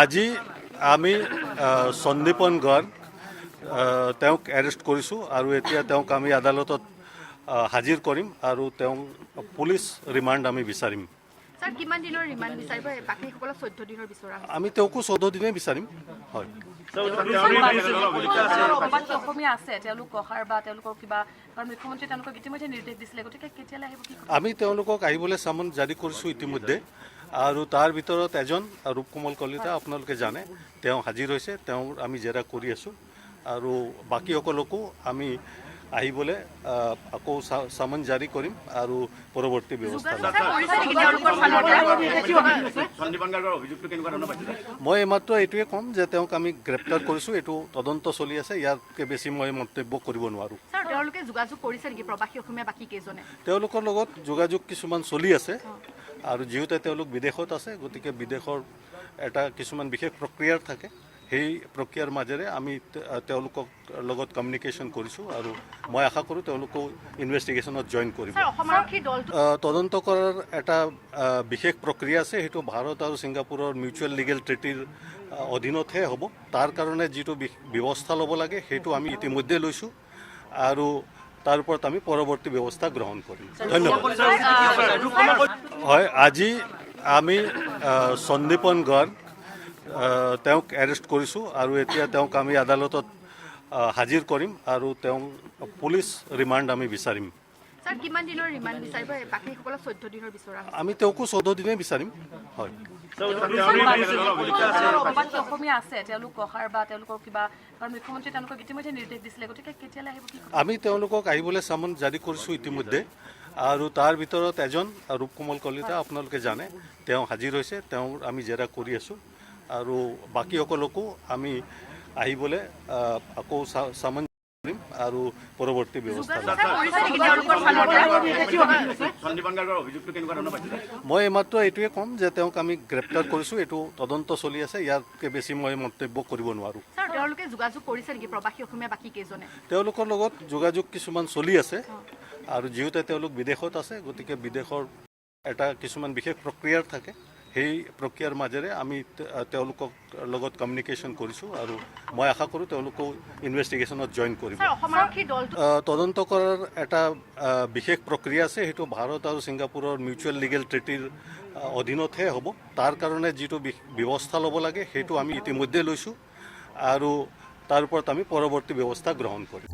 আজি আমি সন্দীপন গড় তেওঁক এৰেষ্ট কৰিছোঁ আৰু এতিয়া তেওঁক আমি আদালতত হাজিৰ কৰিম আৰু তেওঁক পুলিচ ৰিমাণ্ড আমি বিচাৰিম। স্যাৰ কিমান দিনৰ ৰিমাণ্ড বিচাৰিব? বাকীসকলক 14 দিনৰ বিচৰা হৈছে। আমি তেওঁকো 14 দিনেই বিচাৰিম। হয়, অসমীয়া আছে তেওঁলোক অহাৰ বা তেওঁলোকৰ কিবা কাৰণ মুখ্যমন্ত্ৰী তেওঁলোকক ইতিমধ্যে নিৰ্দেশ দিছিলে, গতিকে কেতিয়ালৈ আহিব কি? আমি তেওঁলোকক আহিবলৈ চামন জাৰি কৰিছোঁ ইতিমধ্যে আৰু তাৰ ভিতৰত এজন ৰূপকমল কলিতা আপোনালোকে জানে তেওঁ হাজিৰ হৈছে, তেওঁ আমি জেৰা কৰি আছোঁ আৰু বাকীসকলকো আমি আহিবলৈ আকৌ চামন জাৰি কৰিম আৰু পৰৱৰ্তী ব্যৱস্থা ল'ম। মই এইমাত্ৰ এইটোৱে ক'ম যে তেওঁক আমি গ্ৰেপ্তাৰ কৰিছোঁ, এইটো তদন্ত চলি আছে, ইয়াতকৈ বেছি মই মন্তব্য কৰিব নোৱাৰোঁ। তেওঁলোকে যোগাযোগ কৰিছে নেকি প্ৰবাসী অসমীয়া বাকী কেইজনে? তেওঁলোকৰ লগত যোগাযোগ কিছুমান চলি আছে আৰু যিহেতু তেওঁলোক বিদেশত আছে, গতিকে বিদেশৰ এটা কিছুমান বিশেষ প্ৰক্ৰিয়াৰ থাকে, সেই প্ৰক্ৰিয়াৰ মাজেৰে আমি তেওঁলোকৰ লগত কমিউনিকেশ্যন কৰিছোঁ আৰু মই আশা কৰোঁ তেওঁলোকো ইনভেষ্টিগেশ্যনত জইন কৰিব। তদন্ত কৰাৰ এটা বিশেষ প্ৰক্ৰিয়া আছে, সেইটো ভাৰত আৰু ছিংগাপুৰৰ মিউচুৱেল লিগেল ট্ৰিটিৰ অধীনতহে হ'ব। তাৰ কাৰণে যিটো ব্যৱস্থা ল'ব লাগে সেইটো আমি ইতিমধ্যে লৈছোঁ আৰু তাৰ ওপৰত আমি পৰৱৰ্তী ব্যৱস্থা গ্ৰহণ কৰিম। ধন্যবাদ। হয়, আজি আমি সন্দীপন গড় তেওঁক এৰেষ্ট কৰিছোঁ আৰু এতিয়া তেওঁক আমি আদালতত হাজিৰ কৰিম আৰু তেওঁক পুলিচ ৰিমাণ্ড আমি বিচাৰিম। স্যাৰ কিমান দিনৰ ৰিমাণ্ড বিচাৰিব? বাকীসকলক 14 দিনৰ বিচৰা হৈছে। আমি তেওঁকো 14 দিনেই বিচাৰিম। হয়, অসমীয়া আছে তেওঁলোক অহাৰ বা তেওঁলোকৰ কিবা কাৰণ মুখ্যমন্ত্ৰী তেওঁলোকক ইতিমধ্যে নিৰ্দেশ দিছিলে, গতিকে কেতিয়ালৈ আহিব কি? আমি তেওঁলোকক আহিবলৈ চামন জাৰি কৰিছোঁ ইতিমধ্যে আৰু তাৰ ভিতৰত এজন ৰূপকমল কলিতা আপোনালোকে জানে তেওঁ হাজিৰ হৈছে, তেওঁ আমি জেৰা কৰি আছোঁ আৰু বাকীসকলকো আমি আহিবলৈ আকৌ চামন কৰিম আৰু পৰৱৰ্তী ব্যৱস্থা ল'ম। মই এইমাত্ৰ এইটোৱে ক'ম যে তেওঁক আমি গ্ৰেপ্তাৰ কৰিছোঁ, এইটো তদন্ত চলি আছে, ইয়াতকৈ বেছি মই মন্তব্য কৰিব নোৱাৰোঁ। তেওঁলোকে যোগাযোগ কৰিছে নেকি প্ৰবাসী অসমীয়া বাকী কেইজনে? তেওঁলোকৰ লগত যোগাযোগ কিছুমান চলি আছে আৰু যিহেতু তেওঁলোক বিদেশত আছে, গতিকে বিদেশৰ এটা কিছুমান বিশেষ প্ৰক্ৰিয়াৰ থাকে, সেই প্ৰক্ৰিয়াৰ মাজেৰে আমি তেওঁলোকৰ লগত কমিউনিকেশ্যন কৰিছোঁ আৰু মই আশা কৰোঁ তেওঁলোকো ইনভেষ্টিগেশ্যনত জইন কৰিব। তদন্ত কৰাৰ এটা বিশেষ প্ৰক্ৰিয়া আছে, সেইটো ভাৰত আৰু ছিংগাপুৰৰ মিউচুৱেল লিগেল ট্ৰিটিৰ অধীনতহে হ'ব। তাৰ কাৰণে যিটো ব্যৱস্থা ল'ব লাগে সেইটো আমি ইতিমধ্যে লৈছোঁ আৰু তাৰ ওপৰত আমি পৰৱৰ্তী ব্যৱস্থা গ্ৰহণ কৰিম।